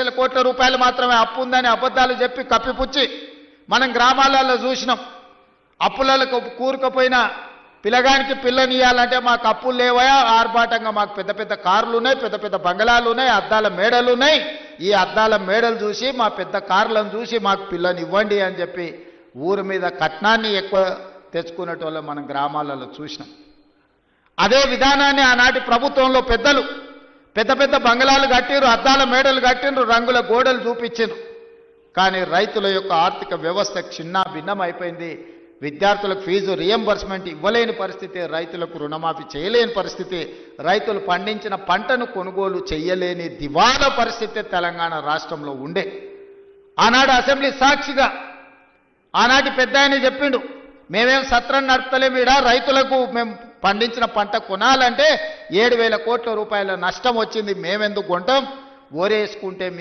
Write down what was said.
లక్షల కోట్ల రూపాయలు మాత్రమే అప్పు ఉందని అబద్ధాలు చెప్పి కప్పిపుచ్చి మనం గ్రామాలలో చూసినాం. అప్పులకు కూరుకుపోయిన పిల్లగానికి పిల్లనియాలంటే మాకు అప్పులు లేవయా, ఆర్భాటంగా మాకు పెద్ద పెద్ద కార్లు ఉన్నాయి, పెద్ద పెద్ద బంగళాలు ఉన్నాయి, అద్దాల మేడలు ఉన్నాయి. ఈ అద్దాల మేడలు చూసి మా పెద్ద కార్లను చూసి మాకు పిల్లని ఇవ్వండి అని చెప్పి ఊరి మీద కట్నాన్ని ఎక్కువ తెచ్చుకునేటోళ్ళు మనం గ్రామాలలో చూసినాం. అదే విధానాన్ని ఆనాటి ప్రభుత్వంలో పెద్దలు పెద్ద పెద్ద బంగళాలు కట్టిరు, అద్దాల మేడలు కట్టిండ్రు, రంగుల గోడలు చూపించారు. కానీ రైతుల యొక్క ఆర్థిక వ్యవస్థ చిన్న భిన్నం అయిపోయింది. విద్యార్థులకు ఫీజు రియంబర్స్మెంట్ ఇవ్వలేని పరిస్థితి, రైతులకు రుణమాఫీ చేయలేని పరిస్థితి, రైతులు పండించిన పంటను కొనుగోలు చేయలేని దివాలా పరిస్థితి తెలంగాణ రాష్ట్రంలో ఉండే. ఆనాడు అసెంబ్లీ సాక్షిగా ఆనాటి పెద్ద ఆయన చెప్పిండు, మేమేం సత్రం నడపలేమీడా, రైతులకు మేము పండించిన పంట కొనాలంటే 7,000 కోట్ల రూపాయల నష్టం వచ్చింది, మేమెందుకు కొంటాం, ఓరేసుకుంటే మీరు